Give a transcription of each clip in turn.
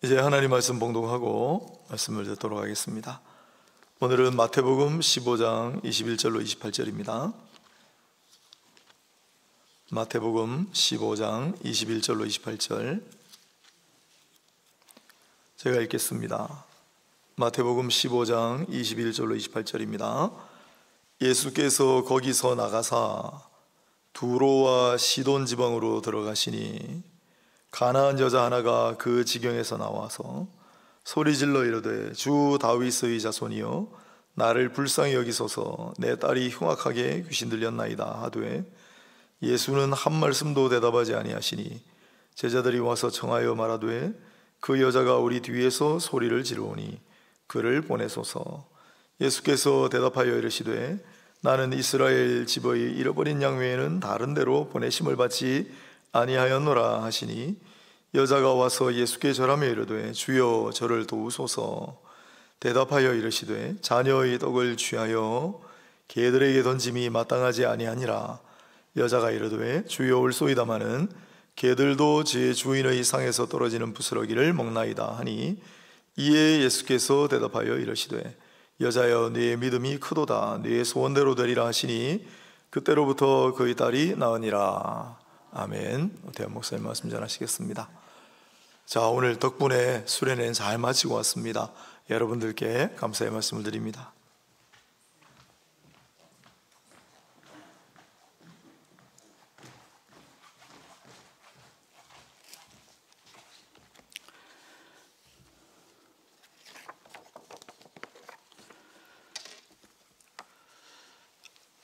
이제 하나님 말씀 봉독하고 말씀을 듣도록 하겠습니다. 오늘은 마태복음 15장 21절로 28절입니다. 마태복음 15장 21절로 28절 제가 읽겠습니다. 마태복음 15장 21절로 28절입니다. 예수께서 거기서 나가사 두로와 시돈 지방으로 들어가시니 가나안 여자 하나가 그 지경에서 나와서 소리질러 이르되 주 다윗의 자손이여 나를 불쌍히 여기소서 내 딸이 흉악하게 귀신 들렸나이다 하되 예수는 한 말씀도 대답하지 아니하시니 제자들이 와서 청하여 말하되 그 여자가 우리 뒤에서 소리를 지르오니 그를 보내소서. 예수께서 대답하여 이르시되 나는 이스라엘 집의 잃어버린 양 외에는 다른 데로 보내심을 받지 아니하였노라 하시니 여자가 와서 예수께 절하며 이르되 주여 저를 도우소서. 대답하여 이르시되 자녀의 떡을 취하여 개들에게 던짐이 마땅하지 아니하니라. 여자가 이르되 주여 올소이다마는 개들도 제 주인의 상에서 떨어지는 부스러기를 먹나이다 하니 이에 예수께서 대답하여 이르시되 여자여 네 믿음이 크도다 네 소원대로 되리라 하시니 그때로부터 그의 딸이 나으니라. 아멘. 대한 목사님 말씀 전하시겠습니다. 자, 오늘 덕분에 수련회는 잘 마치고 왔습니다. 여러분들께 감사의 말씀을 드립니다.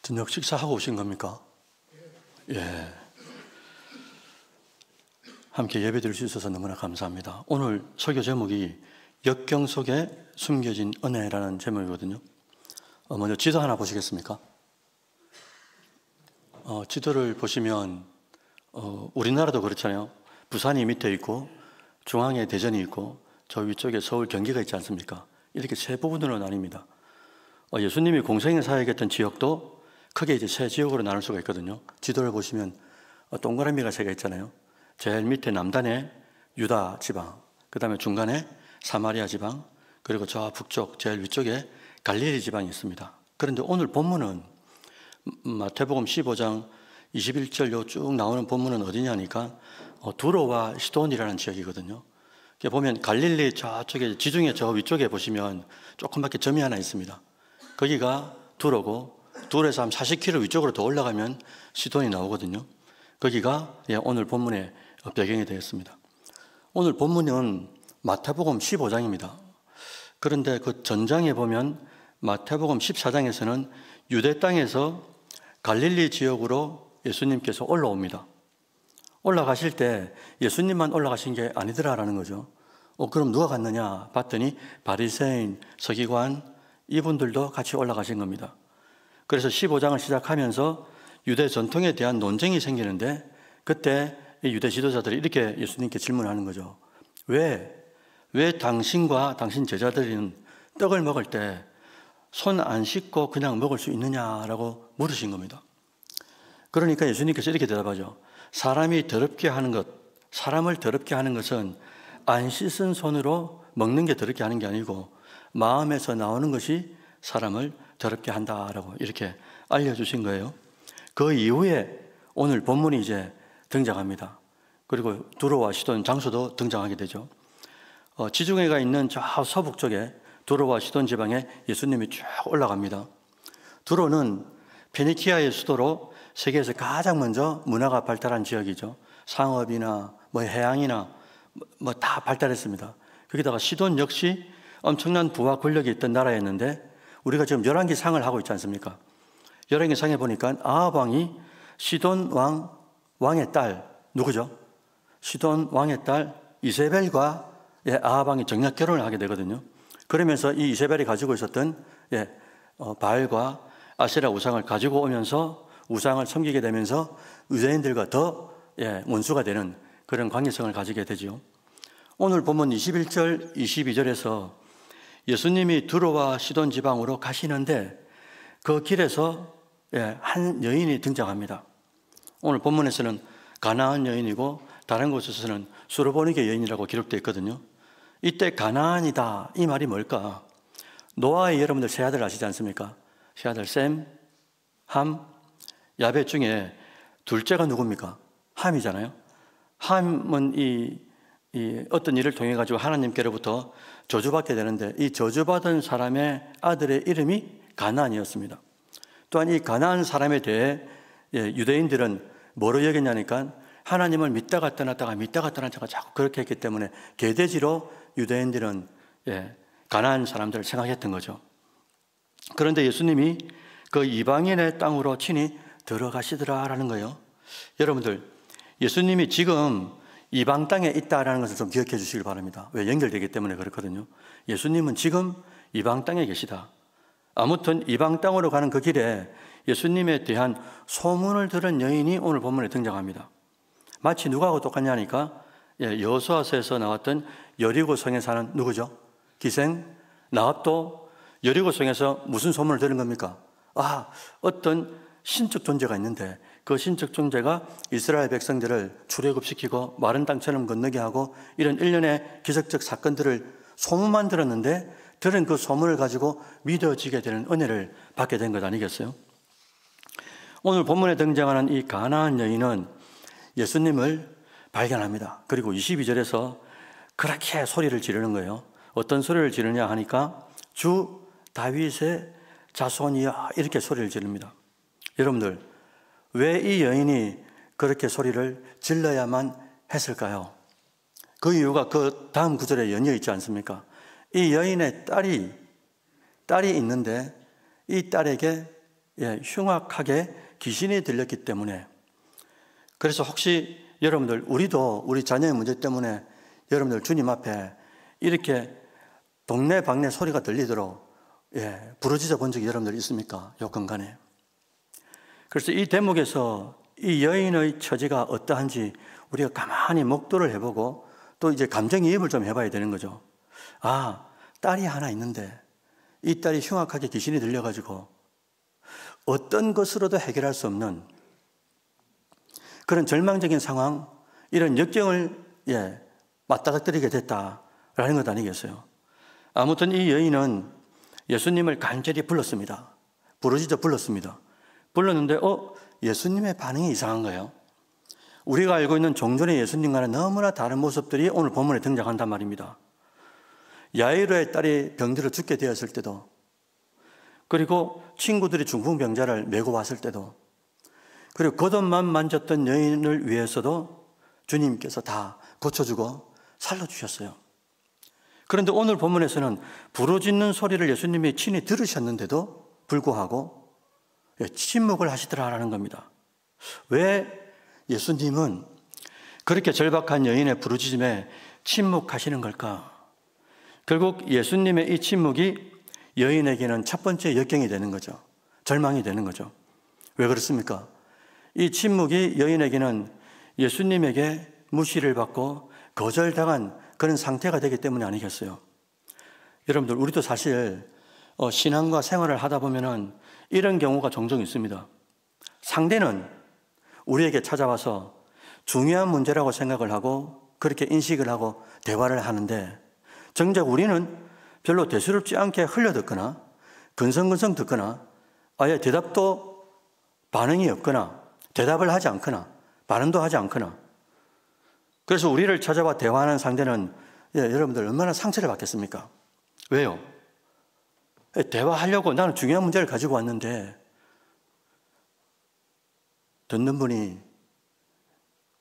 저녁 식사하고 오신 겁니까? 예. 함께 예배 드릴 수 있어서 너무나 감사합니다. 오늘 설교 제목이 역경 속에 숨겨진 은혜라는 제목이거든요. 먼저 지도 하나 보시겠습니까? 지도를 보시면 우리나라도 그렇잖아요. 부산이 밑에 있고 중앙에 대전이 있고 저 위쪽에 서울 경기가 있지 않습니까? 이렇게 세 부분으로 나뉩니다. 예수님이 공생에 사역했던 지역도 크게 이제 세 지역으로 나눌 수가 있거든요. 지도를 보시면 동그라미가 세 개 있잖아요. 제일 밑에 남단에 유다 지방, 그 다음에 중간에 사마리아 지방, 그리고 저 북쪽 제일 위쪽에 갈릴리 지방이 있습니다. 그런데 오늘 본문은 마태복음 15장 21절 쭉 나오는 본문은 어디냐니까 두로와 시돈이라는 지역이거든요. 보면 갈릴리 저쪽에 지중해 저 위쪽에 보시면 조그맣게 점이 하나 있습니다. 거기가 두로고 두로에서 한 40km 위쪽으로 더 올라가면 시돈이 나오거든요. 거기가 오늘 본문의 배경이 되겠습니다. 오늘 본문은 마태복음 15장입니다. 그런데 그 전장에 보면 마태복음 14장에서는 유대 땅에서 갈릴리 지역으로 예수님께서 올라옵니다. 올라가실 때 예수님만 올라가신 게 아니더라라는 거죠. 그럼 누가 갔느냐 봤더니 바리새인, 서기관 이분들도 같이 올라가신 겁니다. 그래서 15장을 시작하면서 유대 전통에 대한 논쟁이 생기는데 그때 유대 지도자들이 이렇게 예수님께 질문하는 거죠. 왜 당신과 당신 제자들은 떡을 먹을 때 손 안 씻고 그냥 먹을 수 있느냐라고 물으신 겁니다. 그러니까 예수님께서 이렇게 대답하죠. 사람을 더럽게 하는 것은 안 씻은 손으로 먹는 게 더럽게 하는 게 아니고 마음에서 나오는 것이 사람을 더럽게 한다라고 이렇게 알려주신 거예요. 그 이후에 오늘 본문이 이제 등장합니다. 그리고 두로와 시돈 장소도 등장하게 되죠. 지중해가 있는 저 서북 쪽에 두로와 시돈 지방에 예수님이 쭉 올라갑니다. 두로는 페니키아의 수도로 세계에서 가장 먼저 문화가 발달한 지역이죠. 상업이나 해양이나 다 발달했습니다. 거기다가 시돈 역시 엄청난 부와 권력이 있던 나라였는데 우리가 지금 열왕기상을 하고 있지 않습니까? 열왕기상에 보니까 아합 왕이 시돈 왕의 딸 누구죠? 시돈 왕의 딸 이세벨과 아합 왕이 정략 결혼을 하게 되거든요. 그러면서 이 이세벨이 가지고 있었던 바알과 아세라 우상을 가지고 오면서 우상을 섬기게 되면서 유대인들과 더 원수가 되는 그런 관계성을 가지게 되죠. 오늘 본문 21절, 22절에서 예수님이 두로와 시돈 지방으로 가시는데 그 길에서 한 여인이 등장합니다. 오늘 본문에서는 가나안 여인이고 다른 곳에서는 수르보니게 여인이라고 기록되어 있거든요. 이때 가나안이다 이 말이 뭘까? 노아의 여러분들 세 아들 아시지 않습니까? 세 아들 셈, 함, 야벳 중에 둘째가 누굽니까? 함이잖아요. 함은 이 어떤 일을 통해 가지고 하나님께로부터 저주받게 되는데 이 저주받은 사람의 아들의 이름이 가나안이었습니다. 또한 이 가나안 사람에 대해 유대인들은 뭐로 여겼냐니까 하나님을 믿다가 떠났다가 믿다가 떠났다가 자꾸 그렇게 했기 때문에 개돼지로 유대인들은 가나안 사람들을 생각했던 거죠. 그런데 예수님이 그 이방인의 땅으로 친히 들어가시더라라는 거예요. 여러분들, 예수님이 지금 이방 땅에 있다라는 것을 좀 기억해 주시길 바랍니다. 왜? 연결되기 때문에 그렇거든요. 예수님은 지금 이방 땅에 계시다. 아무튼 이방 땅으로 가는 그 길에 예수님에 대한 소문을 들은 여인이 오늘 본문에 등장합니다. 마치 누구하고 똑같냐니까 여호수아서에서 나왔던 여리고성에 사는 누구죠? 기생 라합도 여리고성에서 무슨 소문을 들은 겁니까? 어떤 신적 존재가 있는데 그 신적 존재가 이스라엘 백성들을 출애굽시키고 마른 땅처럼 건너게 하고 이런 일련의 기적적 사건들을 소문만 들었는데 들은 그 소문을 가지고 믿어지게 되는 은혜를 받게 된 것 아니겠어요? 오늘 본문에 등장하는 이 가나안 여인은 예수님을 발견합니다. 그리고 22절에서 그렇게 소리를 지르는 거예요. 어떤 소리를 지르냐 하니까 주 다윗의 자손이야 이렇게 소리를 지릅니다. 여러분들, 왜 이 여인이 그렇게 소리를 질러야만 했을까요? 그 이유가 그 다음 구절에 연이어 있지 않습니까? 이 여인의 딸이 있는데 이 딸에게 흉악하게 귀신이 들렸기 때문에, 그래서 혹시 여러분들, 우리도 우리 자녀의 문제 때문에 여러분들 주님 앞에 이렇게 동네방네 소리가 들리도록 부르짖어 본 적이 여러분들 있습니까? 요 근간에. 그래서 이 대목에서 이 여인의 처지가 어떠한지 우리가 가만히 목도를 해보고 또 이제 감정이입을 좀 해봐야 되는 거죠. 딸이 하나 있는데 이 딸이 흉악하게 귀신이 들려가지고 어떤 것으로도 해결할 수 없는 그런 절망적인 상황, 이런 역경을 맞닥뜨리게 됐다라는 것 아니겠어요? 아무튼 이 여인은 예수님을 간절히 불렀습니다. 부르짖어 불렀습니다. 불렀는데 예수님의 반응이 이상한 거예요. 우리가 알고 있는 종전의 예수님과는 너무나 다른 모습들이 오늘 본문에 등장한단 말입니다. 야이로의 딸이 병들어 죽게 되었을 때도, 그리고 친구들이 중풍병자를 메고 왔을 때도, 그리고 겉옷만 만졌던 여인을 위해서도 주님께서 다 고쳐주고 살려주셨어요. 그런데 오늘 본문에서는 부르짖는 소리를 예수님이 친히 들으셨는데도 불구하고 침묵을 하시더라라는 겁니다. 왜 예수님은 그렇게 절박한 여인의 부르짖음에 침묵하시는 걸까? 결국 예수님의 이 침묵이 여인에게는 첫 번째 역경이 되는 거죠. 절망이 되는 거죠. 왜 그렇습니까? 이 침묵이 여인에게는 예수님에게 무시를 받고 거절당한 그런 상태가 되기 때문에 아니겠어요? 여러분들, 우리도 사실 신앙과 생활을 하다 보면은 이런 경우가 종종 있습니다. 상대는 우리에게 찾아와서 중요한 문제라고 생각을 하고 그렇게 인식을 하고 대화를 하는데, 정작 우리는 별로 대수롭지 않게 흘려듣거나 근성근성 듣거나 아예 대답도 반응이 없거나 대답을 하지 않거나 반응도 하지 않거나, 그래서 우리를 찾아와 대화하는 상대는 여러분들 얼마나 상처를 받겠습니까? 왜요? 대화하려고 나는 중요한 문제를 가지고 왔는데 듣는 분이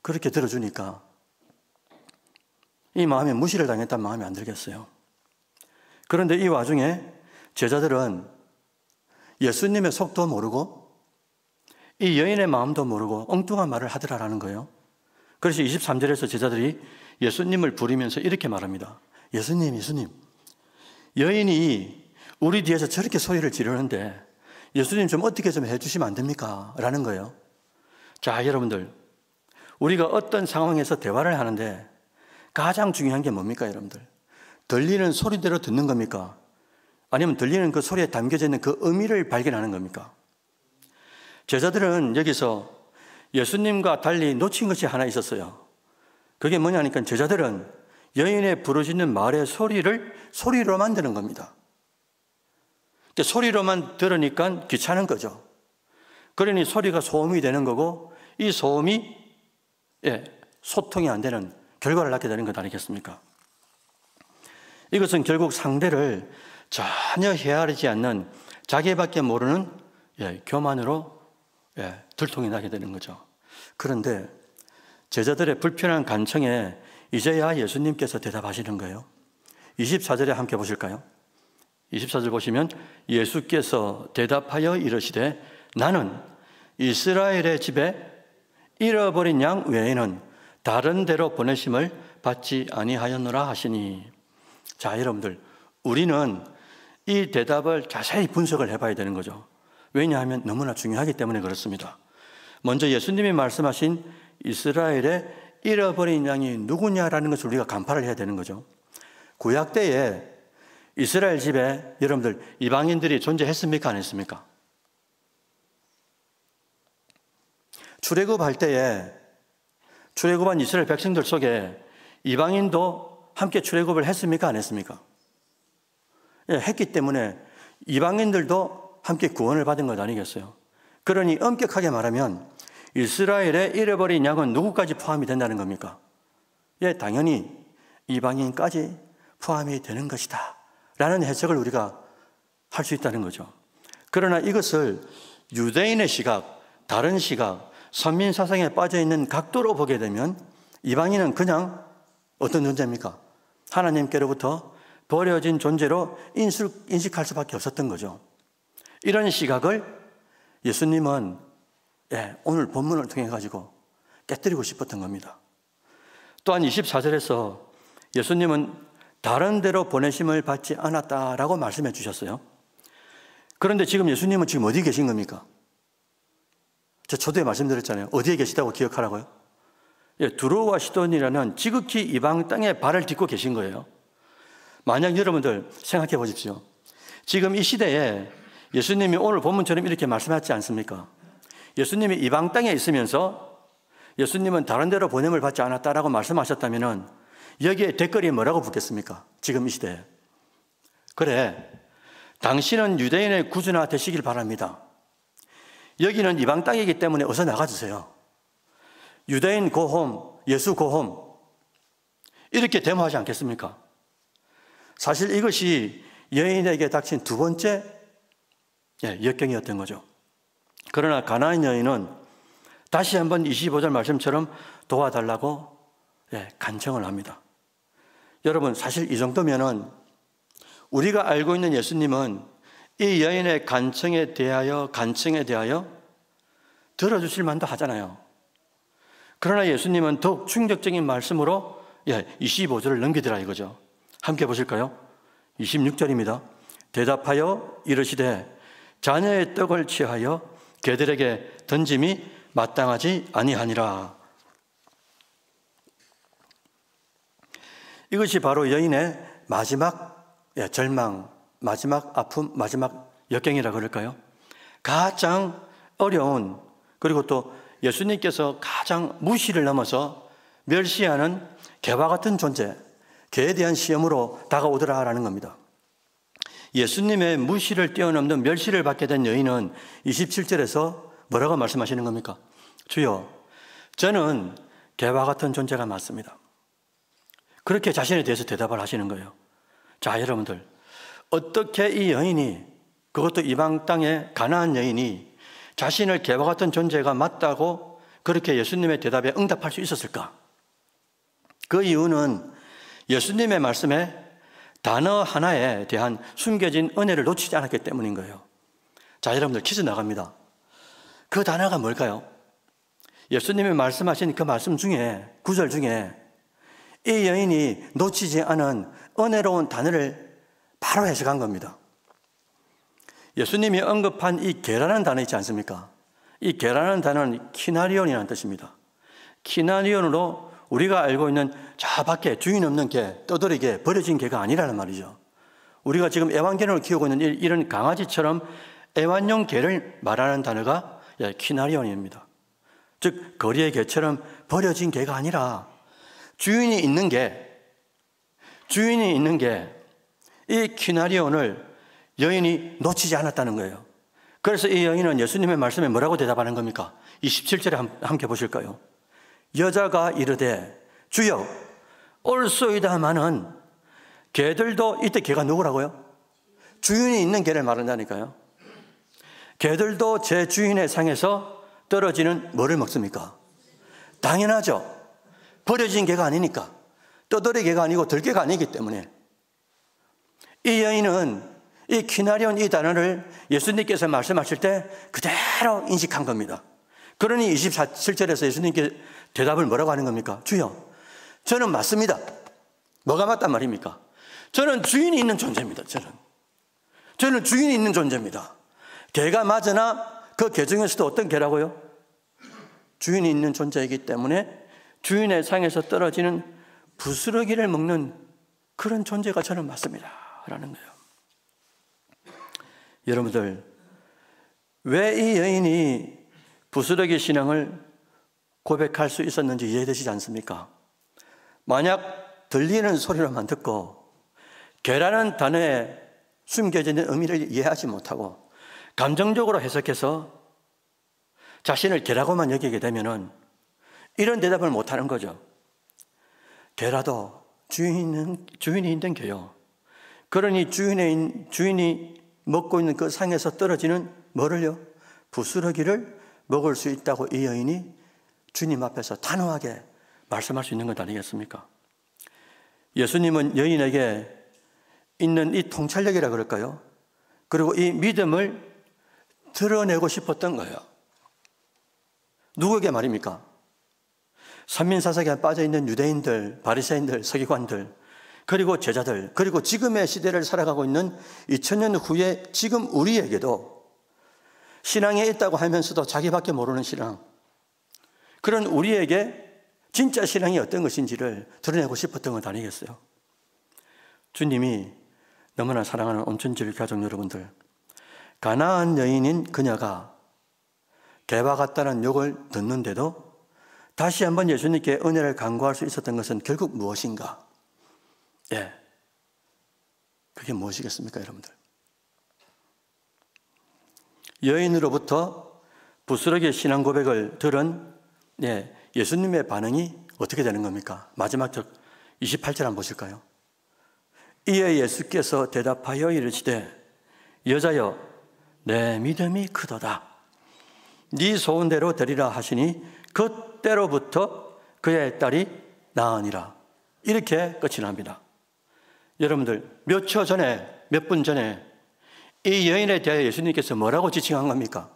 그렇게 들어주니까 이 마음에 무시를 당했다는 마음이 안 들겠어요. 그런데 이 와중에 제자들은 예수님의 속도 모르고 이 여인의 마음도 모르고 엉뚱한 말을 하더라라는 거예요. 그래서 23절에서 제자들이 예수님을 부르면서 이렇게 말합니다. 예수님, 여인이 우리 뒤에서 저렇게 소리를 지르는데 예수님 좀 어떻게 좀 해주시면 안 됩니까? 라는 거예요. 자, 여러분들, 우리가 어떤 상황에서 대화를 하는데 가장 중요한 게 뭡니까, 여러분들? 들리는 소리대로 듣는 겁니까? 아니면 들리는 그 소리에 담겨져 있는 그 의미를 발견하는 겁니까? 제자들은 여기서 예수님과 달리 놓친 것이 하나 있었어요. 그게 뭐냐니까 제자들은 여인의 부르짖는 말의 소리를 소리로 만드는 겁니다. 근데 소리로만 들으니까 귀찮은 거죠. 그러니 소리가 소음이 되는 거고, 이 소음이 소통이 안 되는 결과를 낳게 되는 것 아니겠습니까? 이것은 결국 상대를 전혀 헤아리지 않는 자기밖에 모르는 교만으로 들통이 나게 되는 거죠. 그런데 제자들의 불편한 간청에 이제야 예수님께서 대답하시는 거예요. 24절에 함께 보실까요? 24절 보시면 예수께서 대답하여 이르시되 나는 이스라엘의 집에 잃어버린 양 외에는 다른 데로 보내심을 받지 아니하였노라 하시니. 자, 여러분들, 우리는 이 대답을 자세히 분석을 해봐야 되는 거죠. 왜냐하면 너무나 중요하기 때문에 그렇습니다. 먼저 예수님이 말씀하신 이스라엘의 잃어버린 양이 누구냐라는 것을 우리가 간파를 해야 되는 거죠. 구약 때에 이스라엘 집에 여러분들 이방인들이 존재했습니까? 안 했습니까? 출애굽할 때에 출애굽한 이스라엘 백성들 속에 이방인도 함께 출애굽을 했습니까? 안 했습니까? 했기 때문에 이방인들도 함께 구원을 받은 것 아니겠어요? 그러니 엄격하게 말하면 이스라엘의 잃어버린 양은 누구까지 포함이 된다는 겁니까? 당연히 이방인까지 포함이 되는 것이다 라는 해석을 우리가 할 수 있다는 거죠. 그러나 이것을 유대인의 시각, 다른 시각, 선민사상에 빠져있는 각도로 보게 되면 이방인은 그냥 어떤 존재입니까? 하나님께로부터 버려진 존재로 인식할 수밖에 없었던 거죠. 이런 시각을 예수님은 오늘 본문을 통해 가지고 깨뜨리고 싶었던 겁니다. 또한 24절에서 예수님은 다른 데로 보내심을 받지 않았다라고 말씀해 주셨어요. 그런데 지금 예수님은 지금 어디 계신 겁니까? 제가 초대에 말씀드렸잖아요. 어디에 계시다고 기억하라고요? 두로와 시돈이라는 지극히 이방 땅에 발을 딛고 계신 거예요. 만약 여러분들 생각해 보십시오. 지금 이 시대에 예수님이 오늘 본문처럼 이렇게 말씀하지 않습니까? 예수님이 이방 땅에 있으면서 예수님은 다른 데로 보냄을 받지 않았다라고 말씀하셨다면 여기에 댓글이 뭐라고 붙겠습니까? 지금 이 시대에. 그래, 당신은 유대인의 구주나 되시길 바랍니다. 여기는 이방 땅이기 때문에 어서 나가주세요. 유대인 고홈, 예수 고홈, 이렇게 데모하지 않겠습니까? 사실 이것이 여인에게 닥친 두 번째 역경이었던 거죠. 그러나 가나안 여인은 다시 한번 25절 말씀처럼 도와달라고 간청을 합니다. 여러분, 사실 이 정도면은 우리가 알고 있는 예수님은 이 여인의 간청에 대하여 들어주실 만도 하잖아요. 그러나 예수님은 더욱 충격적인 말씀으로 25절을 넘기더라 이거죠. 함께 보실까요? 26절입니다. 대답하여 이르시되 자녀의 떡을 취하여 개들에게 던짐이 마땅하지 아니하니라. 이것이 바로 여인의 마지막 절망, 마지막 아픔, 마지막 역경이라 그럴까요? 가장 어려운, 그리고 또 예수님께서 가장 무시를 넘어서 멸시하는 개와 같은 존재, 개에 대한 시험으로 다가오더라라는 겁니다. 예수님의 무시를 뛰어넘는 멸시를 받게 된 여인은 27절에서 뭐라고 말씀하시는 겁니까? 주여, 저는 개와 같은 존재가 맞습니다. 그렇게 자신에 대해서 대답을 하시는 거예요. 자, 여러분들, 어떻게 이 여인이, 그것도 이방 땅의 가나안 여인이 자신을 개와 같은 존재가 맞다고 그렇게 예수님의 대답에 응답할 수 있었을까? 그 이유는 예수님의 말씀에 단어 하나에 대한 숨겨진 은혜를 놓치지 않았기 때문인 거예요. 자, 여러분들 퀴즈 나갑니다. 그 단어가 뭘까요? 예수님이 말씀하신 그 말씀 중에, 구절 중에 이 여인이 놓치지 않은 은혜로운 단어를 바로 해석한 겁니다. 예수님이 언급한 이 개라는 단어 있지 않습니까? 이 개라는 단어는 키나리온이라는 뜻입니다. 키나리온으로 우리가 알고 있는 저 밖에 주인 없는 개, 떠돌이 개, 버려진 개가 아니라는 말이죠. 우리가 지금 애완견을 키우고 있는 이런 강아지처럼 애완용 개를 말하는 단어가 키나리온입니다. 즉 거리의 개처럼 버려진 개가 아니라 주인이 있는 개, 주인이 있는 게 이 키나리온을 여인이 놓치지 않았다는 거예요. 그래서 이 여인은 예수님의 말씀에 뭐라고 대답하는 겁니까? 27절에 함께 보실까요? 여자가 이르되 주여 올소이다마는 개들도, 이때 개가 누구라고요? 주인이 있는 개를 말한다니까요. 개들도 제 주인의 상에서 떨어지는 뭐를 먹습니까? 당연하죠. 버려진 개가 아니니까. 떠돌이 개가 아니고 들개가 아니기 때문에. 이 여인은 이 키나리온 이 단어를 예수님께서 말씀하실 때 그대로 인식한 겁니다. 그러니 27절에서 예수님께 대답을 뭐라고 하는 겁니까? 주여, 저는 맞습니다. 뭐가 맞단 말입니까? 저는 주인이 있는 존재입니다. 저는 주인이 있는 존재입니다. 개가 맞으나 그 개 중에서도 어떤 개라고요? 주인이 있는 존재이기 때문에 주인의 상에서 떨어지는 부스러기를 먹는 그런 존재가 저는 맞습니다 라는 거예요. 여러분들, 왜 이 여인이 부스러기 신앙을 고백할 수 있었는지 이해되시지 않습니까? 만약 들리는 소리로만 듣고 개라는 단어에 숨겨져 있는 의미를 이해하지 못하고 감정적으로 해석해서 자신을 개라고만 여기게 되면은 이런 대답을 못하는 거죠. 개라도 주인이 있는 개요. 그러니 주인이 먹고 있는 그 상에서 떨어지는 뭐를요? 부스러기를 먹을 수 있다고 이 여인이 주님 앞에서 단호하게 말씀할 수 있는 것 아니겠습니까? 예수님은 여인에게 있는 이 통찰력이라 그럴까요? 그리고 이 믿음을 드러내고 싶었던 거예요. 누구에게 말입니까? 산민사색에 빠져있는 유대인들, 바리새인들, 서기관들, 그리고 제자들, 그리고 지금의 시대를 살아가고 있는 2000년 후에 지금 우리에게도 신앙에 있다고 하면서도 자기밖에 모르는 신앙, 그런 우리에게 진짜 신앙이 어떤 것인지를 드러내고 싶었던 것 아니겠어요? 주님이 너무나 사랑하는 온천지를 가족 여러분들, 가나안 여인인 그녀가 개와 같다는 욕을 듣는데도 다시 한번 예수님께 은혜를 간구할 수 있었던 것은 결국 무엇인가? 그게 무엇이겠습니까, 여러분들? 여인으로부터 부스러기의 신앙 고백을 들은 예수님의 반응이 어떻게 되는 겁니까? 마지막 절 28절 한번 보실까요? 이에 예수께서 대답하여 이르시되 여자여 내 믿음이 크도다. 네 소원대로 되리라 하시니 그때로부터 그의 딸이 나으니라. 이렇게 끝이 납니다. 여러분들, 몇 분 전에 이 여인에 대해 예수님께서 뭐라고 지칭한 겁니까?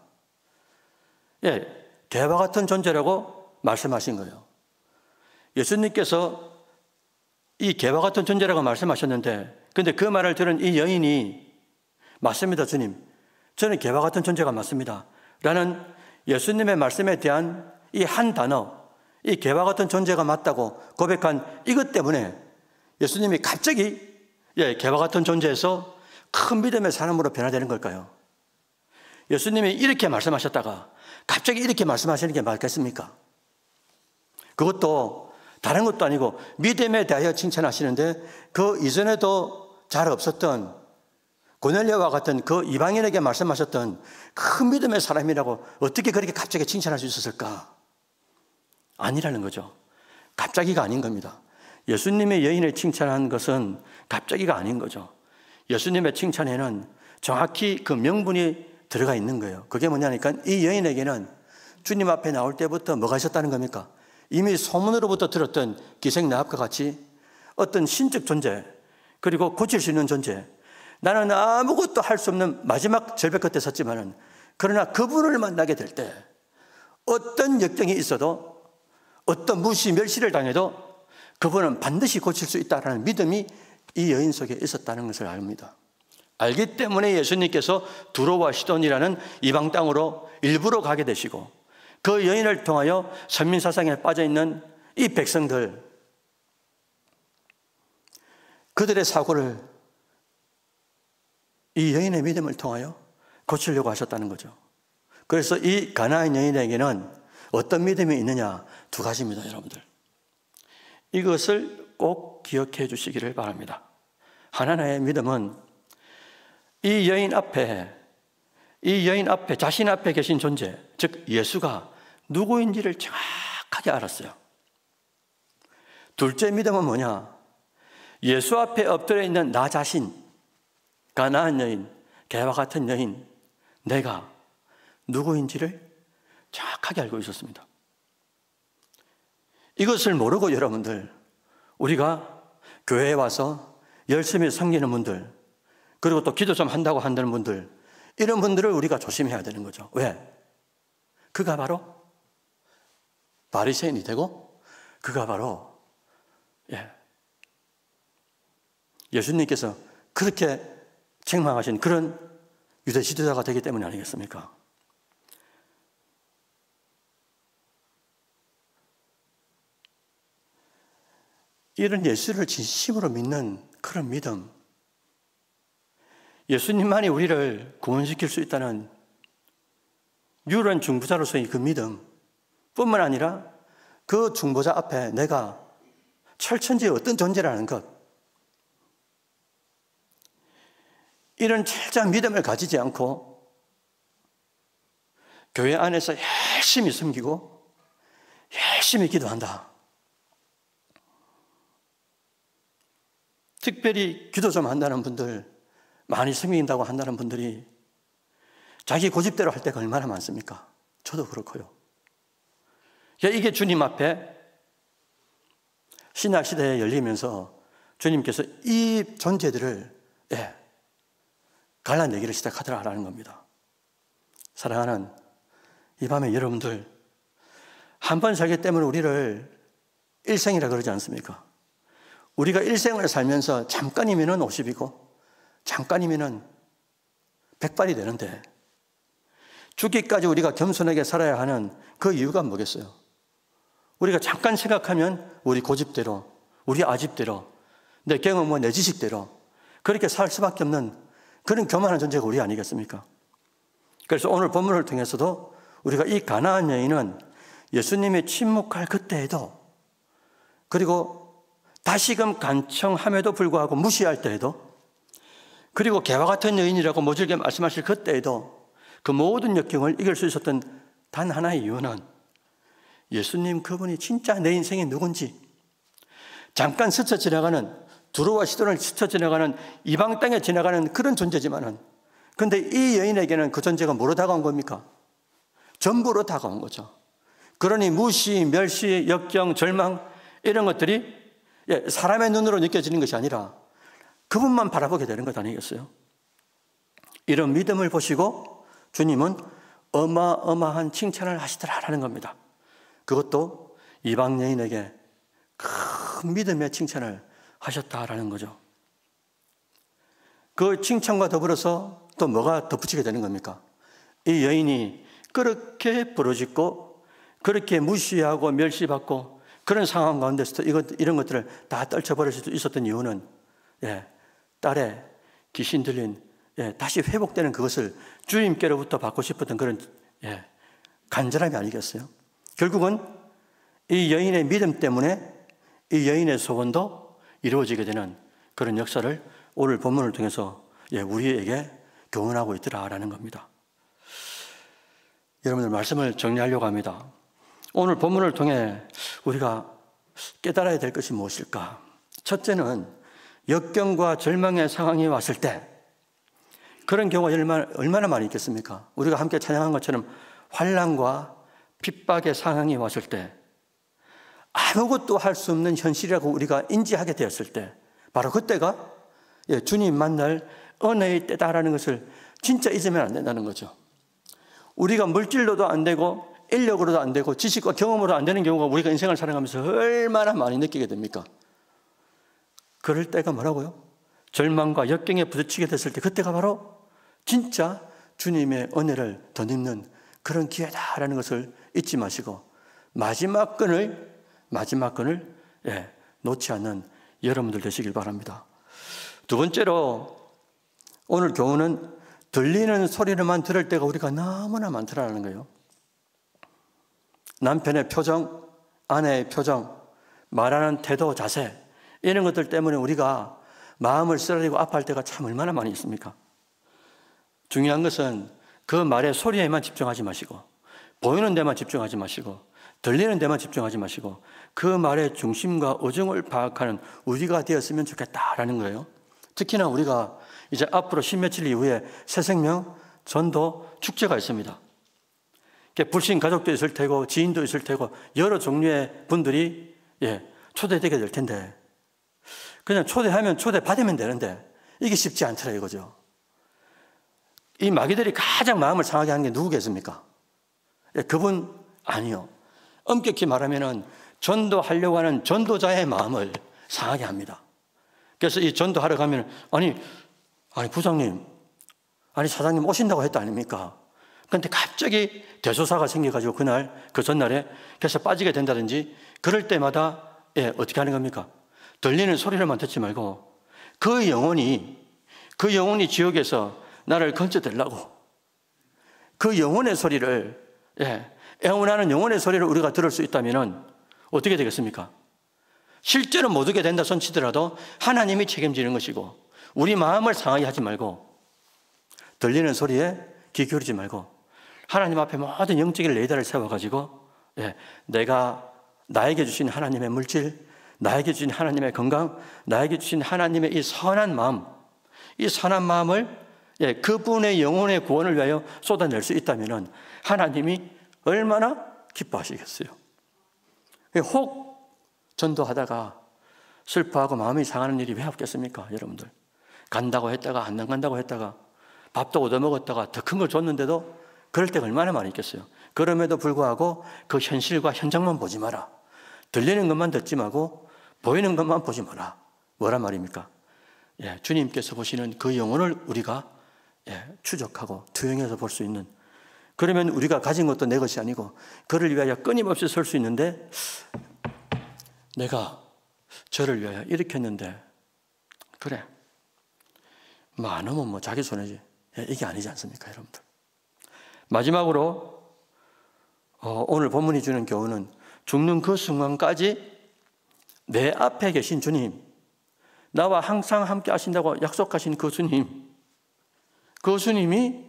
개와 같은 존재라고 말씀하신 거예요. 예수님께서 이 개와 같은 존재라고 말씀하셨는데, 근데 그 말을 들은 이 여인이 맞습니다, 주님. 저는 개와 같은 존재가 맞습니다. 라는 예수님의 말씀에 대한 이 한 단어, 이 개와 같은 존재가 맞다고 고백한 이것 때문에 예수님이 갑자기 개와 같은 존재에서 큰 믿음의 사람으로 변화되는 걸까요? 예수님이 이렇게 말씀하셨다가 갑자기 이렇게 말씀하시는 게 맞겠습니까? 그것도 다른 것도 아니고 믿음에 대하여 칭찬하시는데 그 이전에도 잘 없었던 고넬료와 같은 그 이방인에게 말씀하셨던 큰 믿음의 사람이라고 어떻게 그렇게 갑자기 칭찬할 수 있었을까? 아니라는 거죠. 갑자기가 아닌 겁니다. 예수님의 여인을 칭찬한 것은 갑자기가 아닌 거죠. 예수님의 칭찬에는 정확히 그 명분이 들어가 있는 거예요. 그게 뭐냐니까 이 여인에게는 주님 앞에 나올 때부터 뭐가 있었다는 겁니까? 이미 소문으로부터 들었던 기생나합과 같이 어떤 신적 존재, 그리고 고칠 수 있는 존재, 나는 아무것도 할 수 없는 마지막 절벽 끝에 섰지만은 그러나 그분을 만나게 될 때 어떤 역경이 있어도 어떤 무시 멸시를 당해도 그분은 반드시 고칠 수 있다는 믿음이 이 여인 속에 있었다는 것을 압니다. 알기 때문에 예수님께서 두로와 시돈이라는 이방 땅으로 일부러 가게 되시고 그 여인을 통하여 선민사상에 빠져있는 이 백성들, 그들의 사고를 이 여인의 믿음을 통하여 고치려고 하셨다는 거죠. 그래서 이 가나안 여인에게는 어떤 믿음이 있느냐? 두 가지입니다, 여러분들. 이것을 꼭 기억해 주시기를 바랍니다. 하나님의 믿음은 이 여인 앞에 자신 앞에 계신 존재, 즉 예수가 누구인지를 정확하게 알았어요. 둘째 믿음은 뭐냐? 예수 앞에 엎드려 있는 나 자신, 가나안 여인, 개와 같은 여인, 내가 누구인지를 정확하게 알고 있었습니다. 이것을 모르고 여러분들, 우리가 교회에 와서 열심히 섬기는 분들, 그리고 또 기도 좀 한다고 한다는 분들, 이런 분들을 우리가 조심해야 되는 거죠. 왜? 그가 바로 바리새인이 되고, 그가 바로 예수님께서 그렇게 책망하신 그런 유대 지도자가 되기 때문이 아니겠습니까? 이런 예수를 진심으로 믿는 그런 믿음, 예수님만이 우리를 구원시킬 수 있다는 유일한 중보자로서의 그 믿음 뿐만 아니라 그 중보자 앞에 내가 철천지의 어떤 존재라는 것, 이런 철저한 믿음을 가지지 않고 교회 안에서 열심히 섬기고 열심히 기도한다. 특별히 기도 좀 한다는 분들, 많이 섬긴다고 한다는 분들이 자기 고집대로 할 때가 얼마나 많습니까? 저도 그렇고요. 이게 주님 앞에 신약시대에 열리면서 주님께서 이 존재들을 갈라내기를 시작하더라라는 겁니다. 사랑하는 이 밤에 여러분들, 한 번 살기 때문에 우리를 일생이라 그러지 않습니까? 우리가 일생을 살면서 잠깐이면 50이고 잠깐이면 100발이 되는데 죽기까지 우리가 겸손하게 살아야 하는 그 이유가 뭐겠어요? 우리가 잠깐 생각하면 우리 고집대로, 우리 아집대로, 내 경험과 내 지식대로 그렇게 살 수밖에 없는 그런 교만한 존재가 우리 아니겠습니까? 그래서 오늘 본문을 통해서도 우리가 이 가나안 여인은 예수님이 침묵할 그때에도, 그리고 다시금 간청함에도 불구하고 무시할 때에도, 그리고 개와 같은 여인이라고 모질게 말씀하실 그때에도 그 모든 역경을 이길 수 있었던 단 하나의 이유는 예수님 그분이 진짜 내 인생이 누군지, 잠깐 스쳐 지나가는, 두로와 시돈을 스쳐 지나가는 이방 땅에 지나가는 그런 존재지만은, 근데 이 여인에게는 그 존재가 뭐로 다가온 겁니까? 전부로 다가온 거죠. 그러니 무시, 멸시, 역경, 절망 이런 것들이 사람의 눈으로 느껴지는 것이 아니라 그분만 바라보게 되는 것 아니겠어요? 이런 믿음을 보시고 주님은 어마어마한 칭찬을 하시더라라는 겁니다. 그것도 이방 여인에게 큰 믿음의 칭찬을 하셨다라는 거죠. 그 칭찬과 더불어서 또 뭐가 덧붙이게 되는 겁니까? 이 여인이 그렇게 부르짖고 그렇게 무시하고 멸시받고 그런 상황 가운데서 이런 것들을 다 떨쳐버릴 수 있었던 이유는 딸의 귀신 들린 다시 회복되는 그것을 주님께로부터 받고 싶었던 그런 간절함이 아니겠어요? 결국은 이 여인의 믿음 때문에 이 여인의 소원도 이루어지게 되는 그런 역사를 오늘 본문을 통해서 우리에게 교훈하고 있더라라는 겁니다. 여러분들, 말씀을 정리하려고 합니다. 오늘 본문을 통해 우리가 깨달아야 될 것이 무엇일까? 첫째는 역경과 절망의 상황이 왔을 때, 그런 경우가 얼마나 많이 있겠습니까? 우리가 함께 찬양한 것처럼 환난과 핍박의 상황이 왔을 때, 아무것도 할 수 없는 현실이라고 우리가 인지하게 되었을 때, 바로 그때가 주님 만날 은혜의 때다라는 것을 진짜 잊으면 안 된다는 거죠. 우리가 물질로도 안 되고 인력으로도 안 되고 지식과 경험으로 안 되는 경우가 우리가 인생을 살아가면서 얼마나 많이 느끼게 됩니까? 그럴 때가 뭐라고요? 절망과 역경에 부딪히게 됐을 때, 그때가 바로 진짜 주님의 은혜를 덧입는 그런 기회다라는 것을 잊지 마시고 마지막 끈을 놓지 않는 여러분들 되시길 바랍니다. 두 번째로 오늘 교훈은 들리는 소리를만 들을 때가 우리가 너무나 많더라는 거예요. 남편의 표정, 아내의 표정, 말하는 태도, 자세, 이런 것들 때문에 우리가 마음을 쓰라리고 아파할 때가 참 얼마나 많이 있습니까? 중요한 것은 그 말의 소리에만 집중하지 마시고, 보이는 데만 집중하지 마시고, 들리는 데만 집중하지 마시고, 그 말의 중심과 어정을 파악하는 우리가 되었으면 좋겠다라는 거예요. 특히나 우리가 이제 앞으로 10며칠 이후에 새생명 전도 축제가 있습니다. 불신 가족도 있을 테고 지인도 있을 테고 여러 종류의 분들이 초대되게 될 텐데, 그냥 초대하면 초대받으면 되는데 이게 쉽지 않더라 이거죠. 이 마귀들이 가장 마음을 상하게 하는 게 누구겠습니까? 그분 아니요. 엄격히 말하면 전도하려고 하는 전도자의 마음을 상하게 합니다. 그래서 이 전도하러 가면 아니 부장님, 아니 사장님 오신다고 했다 아닙니까? 그런데 갑자기 대소사가 생겨가지고 그날 그 전날에 그래서 빠지게 된다든지 그럴 때마다 어떻게 하는 겁니까? 들리는 소리를만 듣지 말고 그 영혼이 지옥에서 나를 건져들라고 그 영혼의 소리를 애원하는 영혼의 소리를 우리가 들을 수 있다면 어떻게 되겠습니까? 실제로 못 오게 된다 손치더라도 하나님이 책임지는 것이고, 우리 마음을 상하게 하지 말고 들리는 소리에 귀 기울이지 말고 하나님 앞에 모든 영적인 레이더를 세워가지고 내가 나에게 주신 하나님의 물질, 나에게 주신 하나님의 건강, 나에게 주신 하나님의 이 선한 마음을 그분의 영혼의 구원을 위하여 쏟아낼 수 있다면 하나님이 얼마나 기뻐하시겠어요. 혹 전도하다가 슬퍼하고 마음이 상하는 일이 왜 없겠습니까? 여러분들 간다고 했다가 안 간다고 했다가 밥도 얻어먹었다가 더 큰 걸 줬는데도 그럴 때가 얼마나 많이 있겠어요. 그럼에도 불구하고 그 현실과 현장만 보지 마라. 들리는 것만 듣지 말고 보이는 것만 보지 마라. 뭐란 말입니까? 주님께서 보시는 그 영혼을 우리가 추적하고 투영해서 볼 수 있는, 그러면 우리가 가진 것도 내 것이 아니고 그를 위하여 끊임없이 설 수 있는데, 내가 저를 위하여 이렇게 했는데 그래 안 하면 자기 손해지, 이게 아니지 않습니까 여러분들? 마지막으로 오늘 본문이 주는 교훈은 죽는 그 순간까지 내 앞에 계신 주님, 나와 항상 함께 하신다고 약속하신 그 주님이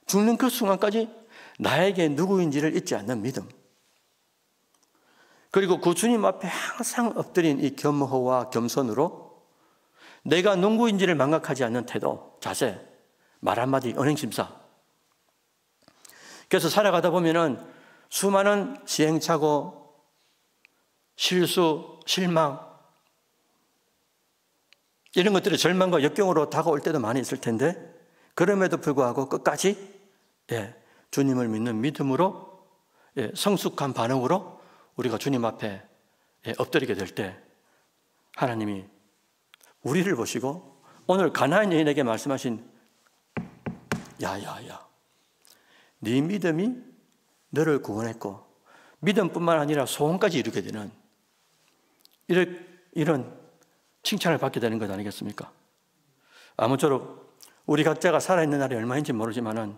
죽는 그 순간까지 나에게 누구인지를 잊지 않는 믿음, 그리고 그 주님 앞에 항상 엎드린 이 겸허와 겸손으로 내가 누구인지를 망각하지 않는 태도, 자세, 말 한마디, 언행심사. 그래서 살아가다 보면은 수많은 시행착오, 실수, 실망, 이런 것들이 절망과 역경으로 다가올 때도 많이 있을 텐데, 그럼에도 불구하고 끝까지 주님을 믿는 믿음으로, 성숙한 반응으로 우리가 주님 앞에 엎드리게 될 때 하나님이 우리를 보시고 오늘 가나안 여인에게 말씀하신 야야야, 네 믿음이 너를 구원했고 믿음뿐만 아니라 소원까지 이루게 되는 이런 칭찬을 받게 되는 것 아니겠습니까? 아무쪼록 우리 각자가 살아있는 날이 얼마인지 모르지만은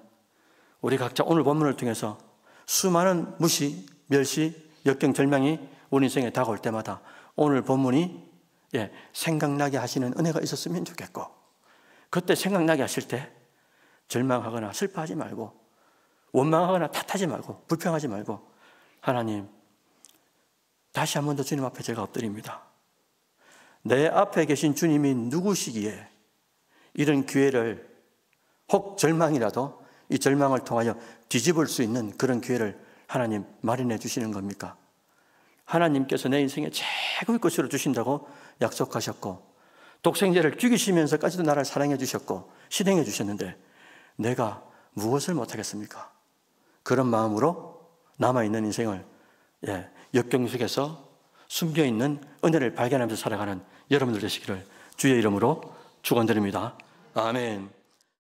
우리 각자 오늘 본문을 통해서 수많은 무시, 멸시, 역경, 절망이 우리 인생에 다가올 때마다 오늘 본문이 생각나게 하시는 은혜가 있었으면 좋겠고, 그때 생각나게 하실 때 절망하거나 슬퍼하지 말고 원망하거나 탓하지 말고 불평하지 말고, 하나님 다시 한 번 더 주님 앞에 제가 엎드립니다. 내 앞에 계신 주님이 누구시기에 이런 기회를, 혹 절망이라도 이 절망을 통하여 뒤집을 수 있는 그런 기회를 하나님 마련해 주시는 겁니까? 하나님께서 내 인생에 최고의 것으로 주신다고 약속하셨고 독생자를 죽이시면서까지도 나를 사랑해 주셨고 실행해 주셨는데 내가 무엇을 못하겠습니까? 그런 마음으로 남아있는 인생을 역경 속에서 숨겨있는 은혜를 발견하면서 살아가는 여러분들 되시기를 주의 이름으로 축원드립니다. 아멘.